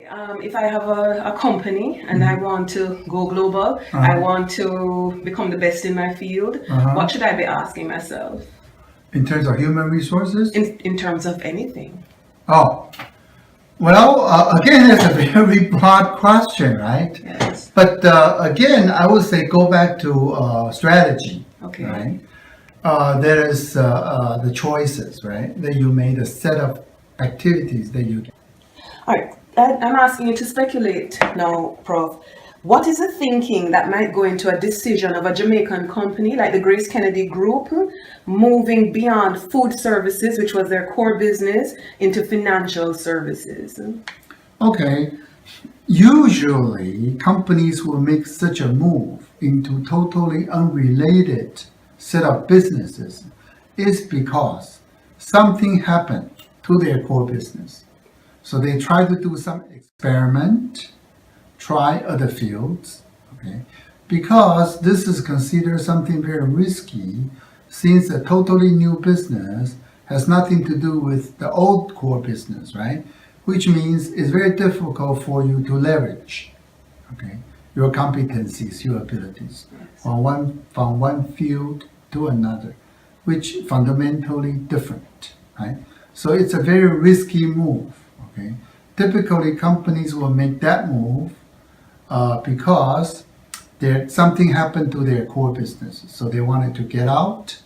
If I have a company and I want to go global, I want to become the best in my field, what should I be asking myself? In terms of human resources? In terms of anything. Oh, well, again, it's a very broad question, right? Yes. But again, I would say go back to strategy, Okay. right? There is the choices, right? That you made, a set of activities that you. All right. I'm asking you to speculate now, Prof. What is the thinking that might go into a decision of a Jamaican company like the Grace Kennedy Group moving beyond food services, which was their core business, into financial services? Okay. Usually, companies will make such a move into totally unrelated set of businesses is because something happened to their core business. So they try to do some experiment, try other fields, okay? Because this is considered something very risky, since a totally new business has nothing to do with the old core business, right? Which means it's very difficult for you to leverage, okay, your competencies, your abilities, from one field to another, which fundamentally different, right? So it's a very risky move. Okay. Typically, companies will make that move because something happened to their core business. So they wanted to get out,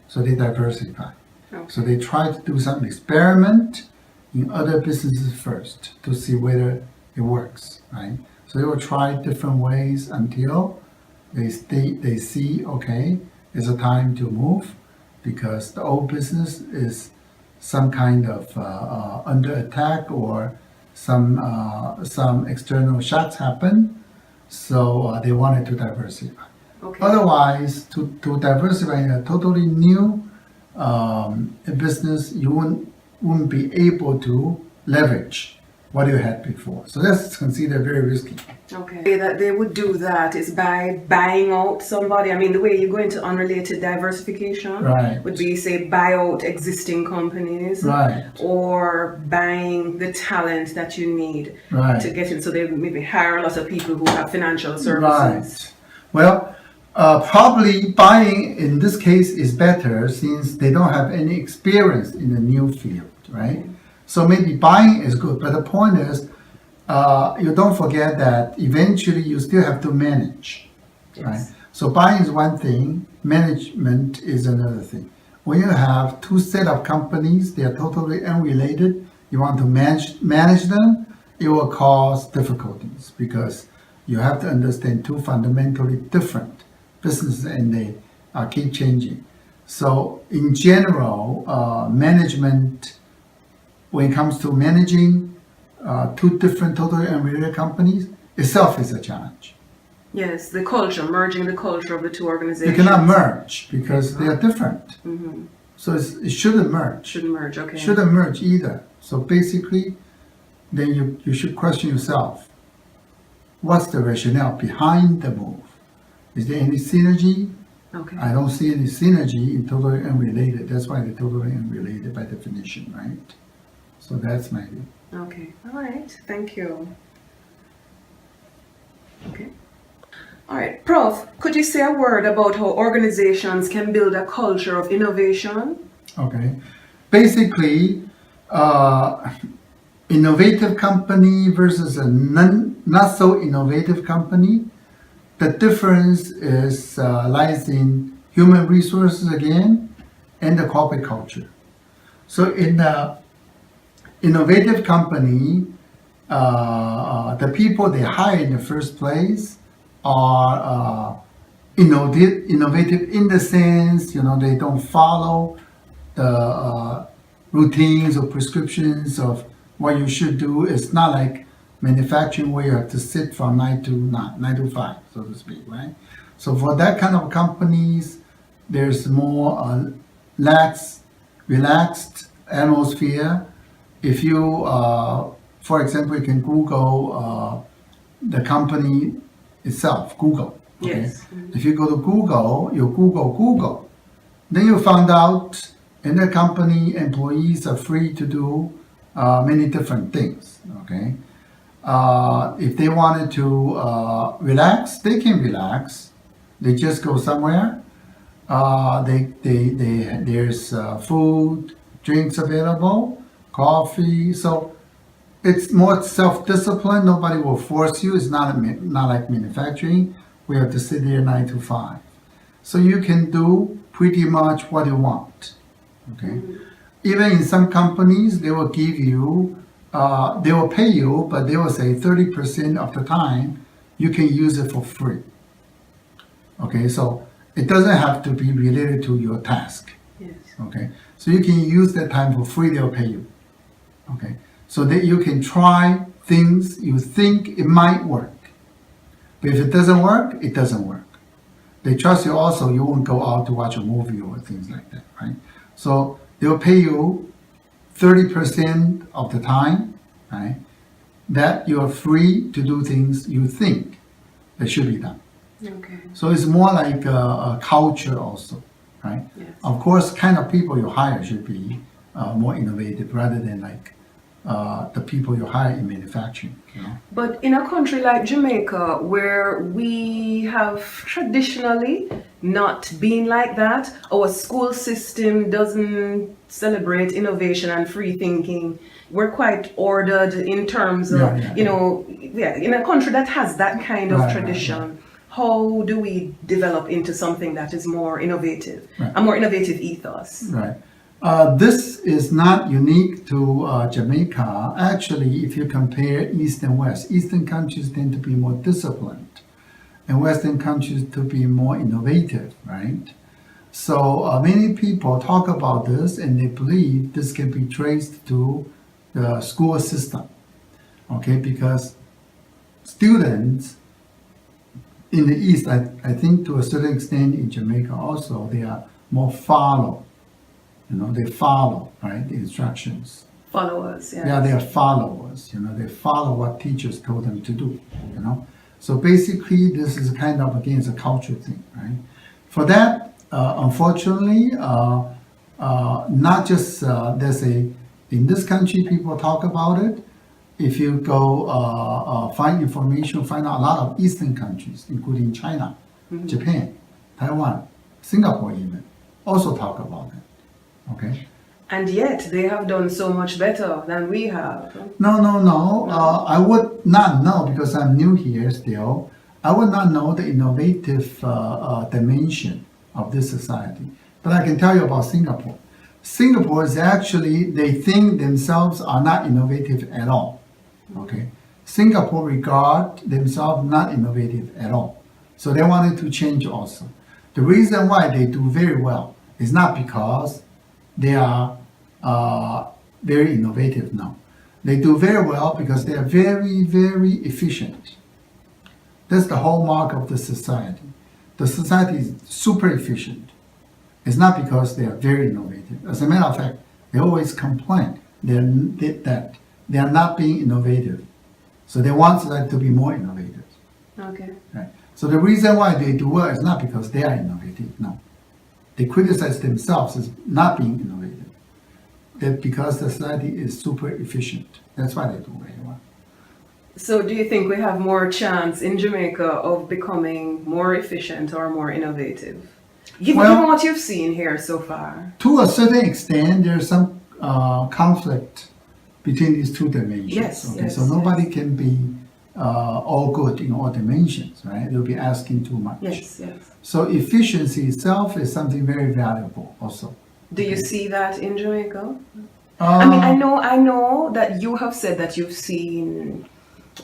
so they diversify. Okay. So they try to do some experiment in other businesses first to see whether it works, right? So they will try different ways until they see, okay, it's a time to move because the old business is some kind of under attack or some external shocks happen, so they wanted to diversify. Okay. Otherwise, to diversify in a totally new business, you wouldn't be able to leverage what you had before. So that's considered very risky. Okay. That they would do that is by buying out somebody. I mean, the way you go into unrelated diversification would be, say, buy out existing companies, or buying the talent that you need to get in. So they maybe hire a lot of people who have financial services. Well, probably buying in this case is better since they don't have any experience in the new field, right? So maybe buying is good, but the point is, you don't forget that eventually you still have to manage, right? So buying is one thing, management is another thing. When you have two set of companies, they are totally unrelated, you want to manage them, it will cause difficulties because you have to understand two fundamentally different businesses and they keep changing. So in general, management, when it comes to managing two different totally unrelated companies, itself is a challenge. Yes, the culture, merging the culture of the two organizations. You cannot merge because they are different. So it shouldn't merge. Shouldn't merge, okay. Shouldn't merge either. So basically, then you should question yourself, what's the rationale behind the move? Is there any synergy? Okay. I don't see any synergy in totally unrelated. That's why they're totally unrelated by definition, right? So that's my view. Okay. All right. Thank you. Okay. All right. Prof, could you say a word about how organizations can build a culture of innovation? Okay. Basically, innovative company versus a not so innovative company, the difference is lies in human resources again and the corporate culture. So in the innovative company, the people they hire in the first place are innovative in the sense, they don't follow the routines or prescriptions of what you should do. It's not like manufacturing where you have to sit from 9 to 5, so to speak, right? So for that kind of companies, there's more relaxed atmosphere. If you, for example, you can Google the company itself, Google. Okay? Yes. If you go to Google, you Google. Then you found out in the company, employees are free to do many different things. Okay. If they wanted to relax, they can relax. They just go somewhere. There's food, drinks available, coffee. So it's more self-discipline. Nobody will force you. It's not like manufacturing. We have to sit there 9 to 5. So you can do pretty much what you want. Okay. Even in some companies, they will give you, they will pay you, but they will say 30% of the time you can use it for free. Okay, so it doesn't have to be related to your task. Yes. Okay, so you can use that time for free, they'll pay you. Okay, so that you can try things you think it might work. But if it doesn't work, it doesn't work. They trust you also, you won't go out to watch a movie or things like that, right? So they'll pay you 30% of the time, right? That you're free to do things you think that should be done. Okay. So it's more like a culture also, right? Yes. Of course, kind of people you hire should be more innovative rather than like the people you hire in manufacturing. You know? But in a country like Jamaica, where we have traditionally not been like that, our school system doesn't celebrate innovation and free thinking. We're quite ordered in terms of, in a country that has that kind of tradition. Right. How do we develop into something that is more innovative, a more innovative ethos? Right. This is not unique to Jamaica. Actually, if you compare East and West, Eastern countries tend to be more disciplined, and Western countries to be more innovative, right? So many people talk about this, and they believe this can be traced to the school system, okay? Because students in the East, I think to a certain extent in Jamaica also, they are more follow. They follow, right, the instructions. Followers, yeah. Yeah, they are followers. They follow what teachers told them to do. So basically, this is kind of against a culture thing, right? For that, unfortunately, not just in this country, people talk about it. If you go find information, find out a lot of Eastern countries, including China, Japan, Taiwan, Singapore even, also talk about it. Okay. And yet they have done so much better than we have. No. I would not know because I'm new here still. I would not know the innovative dimension of this society. But I can tell you about Singapore. Singapore is actually, they think themselves are not innovative at all. Okay. Singapore regard themselves not innovative at all. So they wanted to change also. The reason why they do very well is not because they are very innovative now. They do very well because they are very, very efficient. That's the hallmark of the society. The society is super efficient. It's not because they are very innovative. As a matter of fact, they always complain that they are not being innovative. So they want society to be more innovative. Okay. Right. So the reason why they do well is not because they are innovative, no. They criticize themselves as not being innovative. That because the society is super efficient. That's why they do very well. So do you think we have more chance in Jamaica of becoming more efficient or more innovative? Given what you've seen here so far. To a certain extent, there's some conflict between these two dimensions. Yes, so nobody can be all good in all dimensions, right? They'll be asking too much. Yes. So efficiency itself is something very valuable also. Do you see that in Jamaica? I know that you have said that you've seen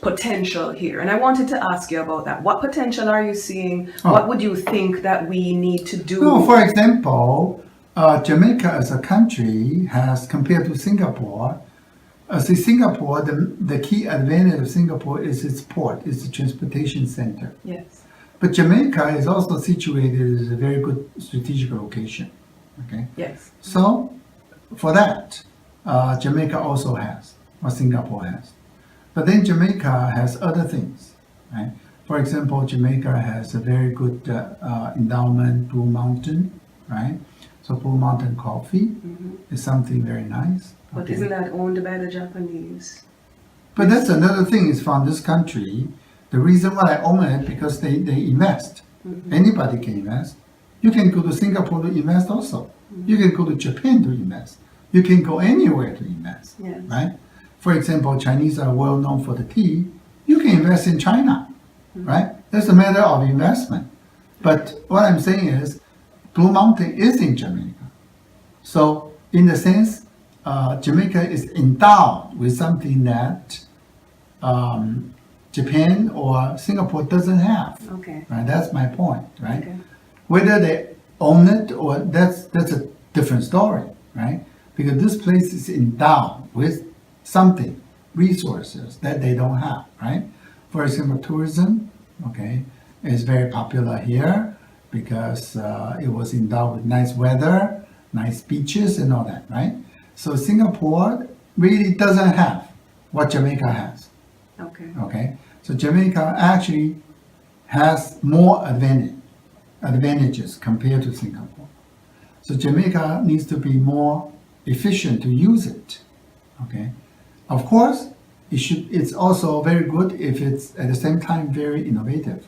potential here, and I wanted to ask you about that. What potential are you seeing? What would you think that we need to do? No, for example, Jamaica as a country has, compared to Singapore, Singapore, the key advantage of Singapore is its port, it's the transportation center. Yes. But Jamaica is also situated as a very good strategic location. Okay. Yes. So, for that, Jamaica also has what Singapore has. But then Jamaica has other things, right? For example, Jamaica has a very good endowment, Blue Mountain, right? So Blue Mountain coffee is something very nice. But isn't that owned by the Japanese? But that's another thing is from this country. The reason why I own it because they invest. Anybody can invest. You can go to Singapore to invest also. You can go to Japan to invest. You can go anywhere to invest, right? For example, Chinese are well known for the tea. You can invest in China, right? That's a matter of investment. But what I'm saying is, Blue Mountain is in Jamaica. So in a sense, Jamaica is endowed with something that Japan or Singapore doesn't have. Okay. Right? That's my point, right? Okay. Whether they own it or that's a different story, right? Because this place is endowed with something, resources that they don't have, right? For example, tourism, okay, is very popular here because it was endowed with nice weather, nice beaches and all that, right? So Singapore really doesn't have what Jamaica has. Okay. So Jamaica actually has more advantages compared to Singapore. So Jamaica needs to be more efficient to use it. Okay. Of course, it's also very good if it's at the same time very innovative,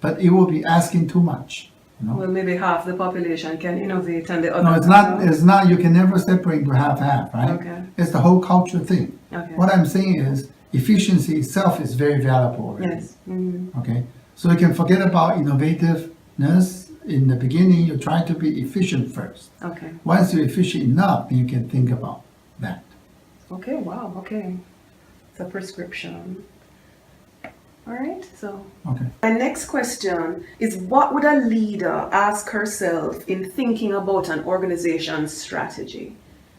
but it will be asking too much. Well, maybe half the population can innovate and the other. No, it's not. You can never separate to half, right? Okay. It's the whole culture thing. Okay. What I'm saying is efficiency itself is very valuable already. Yes. Mm-hmm. Okay. So you can forget about innovativeness in the beginning. You try to be efficient first. Okay. Once you're efficient enough, then you can think about that. Okay. Wow. Okay. It's a prescription. All right, so my next question is, what would a leader ask herself in thinking about an organization's strategy?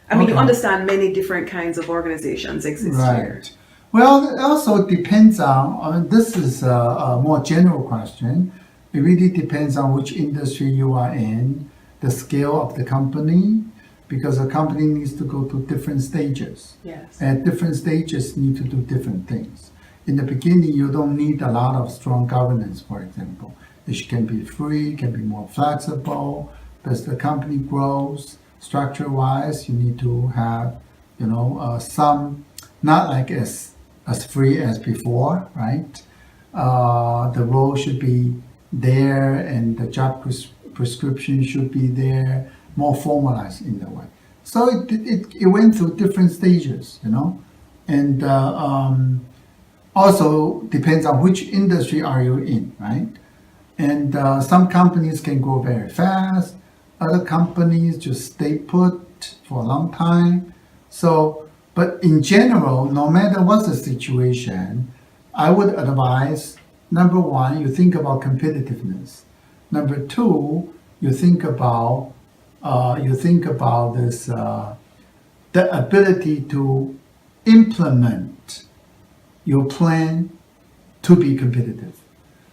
I mean, you understand many different kinds of organizations exist here. Well, it also depends on, this is a more general question. It really depends on which industry you are in, the scale of the company, because a company needs to go to different stages. Yes. At different stages, need to do different things. In the beginning, you don't need a lot of strong governance, for example. It can be free, can be more flexible. As the company grows, structure-wise, you need to have, some, not like as free as before, right? The role should be there and the job prescription should be there, more formalized in that way. So it went through different stages, and also depends on which industry are you in, right? And some companies can grow very fast. Other companies just stay put for a long time. So, but in general, no matter what the situation, I would advise, number one, you think about competitiveness. Number two, you think about this, the ability to implement your plan to be competitive.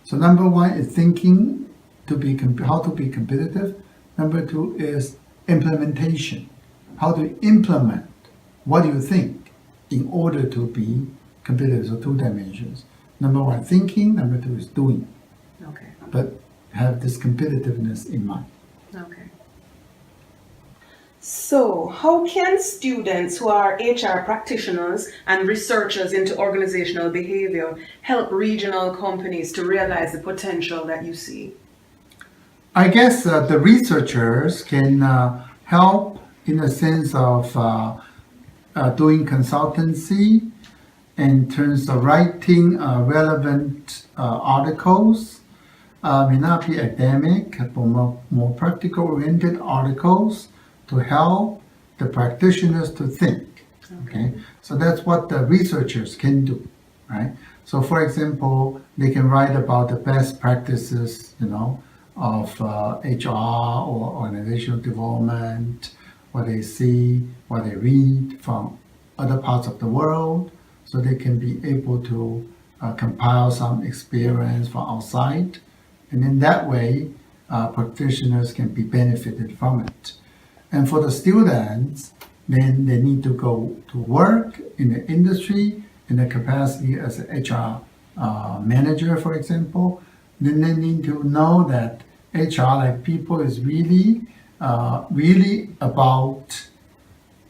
So number one is thinking how to be competitive. Number two is implementation. How to implement what you think in order to be competitive. So 2 dimensions. Number one, thinking. Number two is doing. Okay. But have this competitiveness in mind. Okay. So, how can students who are HR practitioners and researchers into organizational behavior help regional companies to realize the potential that you see? I guess the researchers can help in the sense of doing consultancy in terms of writing relevant articles. May not be academic, but more practical-oriented articles to help the practitioners to think. Okay, so that's what the researchers can do, right? So, for example, they can write about the best practices, of HR or organizational development, what they see, what they read from other parts of the world, so they can be able to compile some experience from outside, and in that way, practitioners can be benefited from it. And for the students, then they need to go to work in the industry in the capacity as an HR manager, for example. Then they need to know that HR, like people, is really about,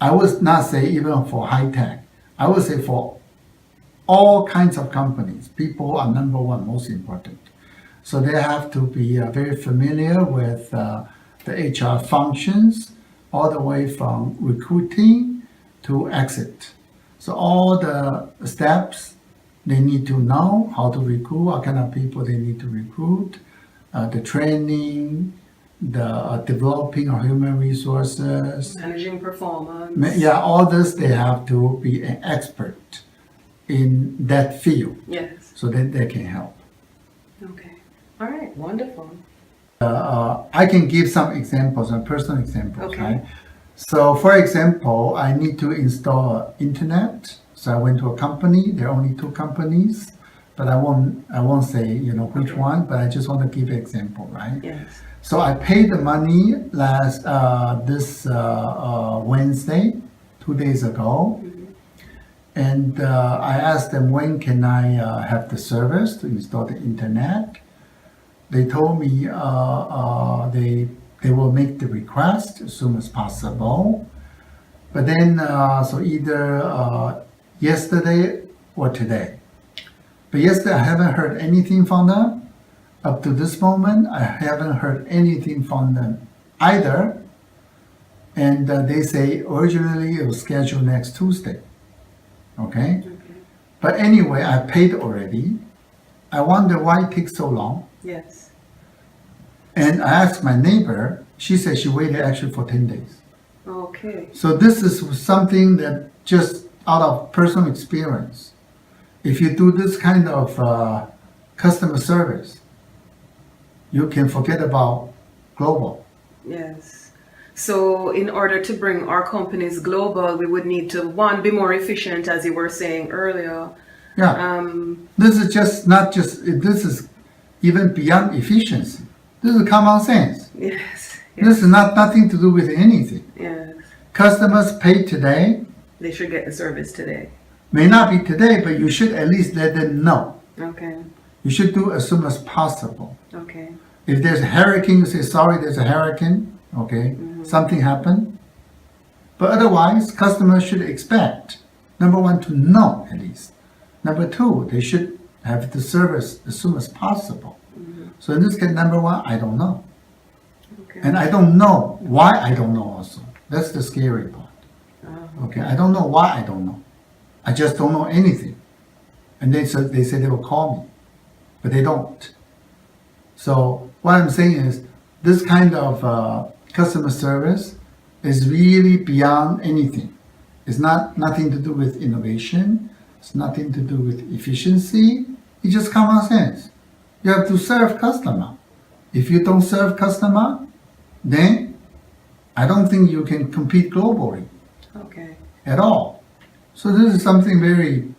I would not say even for high tech, I would say for all kinds of companies. People are number one, most important. So they have to be very familiar with the HR functions, all the way from recruiting to exit. So all the steps, they need to know how to recruit, what kind of people they need to recruit, the training, the developing of human resources. Managing performance. Yeah, all this, they have to be an expert in that field. Yes. So that they can help. Okay. All right. Wonderful. I can give some examples, some personal examples. Okay. Right? So, for example, I need to install internet. So I went to a company. There are only two companies, but I won't say which one. But I just want to give an example, right? Yes. So I paid the money this Wednesday, 2 days ago, and I asked them when can I have the service to install the internet. They told me they will make the request as soon as possible. But then, so either yesterday or today. But yesterday, I haven't heard anything from them. Up to this moment, I haven't heard anything from them either. And they say originally it was scheduled next Tuesday. Okay? But anyway, I paid already. I wonder why it takes so long. Yes. And I asked my neighbor, she said she waited actually for 10 days. Okay. So this is something that just out of personal experience. If you do this kind of customer service, you can forget about global. Yes. So in order to bring our companies global, we would need to, one, be more efficient, as you were saying earlier. Yeah. This is this is even beyond efficiency. This is common sense. Yes. This is nothing to do with anything. Yes. Customers pay today. They should get the service today. May not be today, but you should at least let them know. Okay. You should do as soon as possible. Okay. If there's a hurricane, you say, sorry, there's a hurricane. Okay, something happened. But otherwise, customers should expect, number one, to know at least. Number two, they should have the service as soon as possible. So in this case, number one, I don't know. Okay. And I don't know why I don't know also. That's the scary part. Okay, I don't know why I don't know. I just don't know anything. And they say they will call me, but they don't. So what I'm saying is this kind of customer service is really beyond anything. It's nothing to do with innovation. It's nothing to do with efficiency. It's just common sense. You have to serve customer. If you don't serve customer, then I don't think you can compete globally. Okay. At all. So this is something very.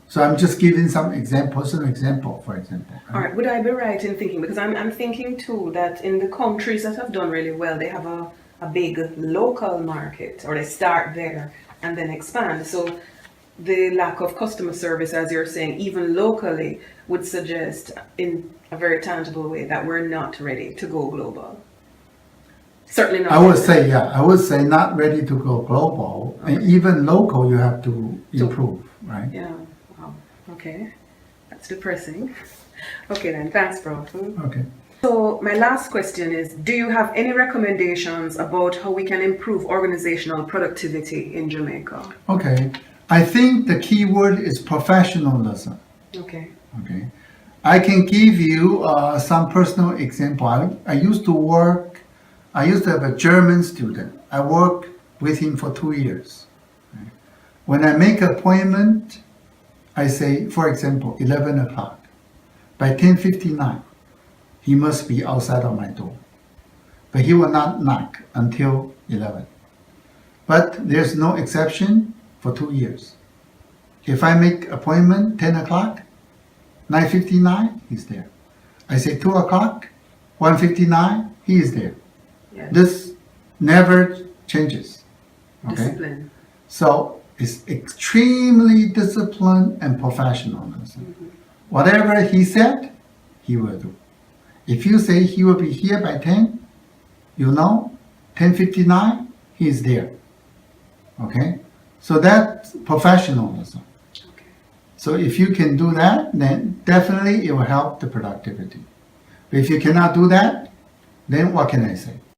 So I'm just giving some examples. An example, for example. Right? All right. Would I be right in thinking, because I'm thinking too that in the countries that have done really well, they have a big local market, or they start there and then expand. So the lack of customer service, as you're saying, even locally, would suggest in a very tangible way that we're not ready to go global. Certainly not. I would say not ready to go global, and even local you have to improve, right? Yeah. Wow. Okay. That's depressing. Okay then, thanks, Prof. Okay. So my last question is, do you have any recommendations about how we can improve organizational productivity in Jamaica? Okay. I think the key word is professionalism. Okay. Okay. I can give you some personal example. I used to have a German student. I worked with him for 2 years. When I make an appointment, I say, for example, 11 o'clock. By 10:59, he must be outside of my door. But he will not knock until 11. But there's no exception for 2 years. If I make appointment 10 o'clock, 9:59, he's there. I say 2 o'clock, 1:59, he is there. Yes. This never changes. Okay? Discipline. So it's extremely disciplined and professionalism. Whatever he said, he will do. If you say he will be here by 10, 10:59, he is there. Okay? So that's professionalism. Okay. So if you can do that, then definitely it will help the productivity. But if you cannot do that, then what can I say?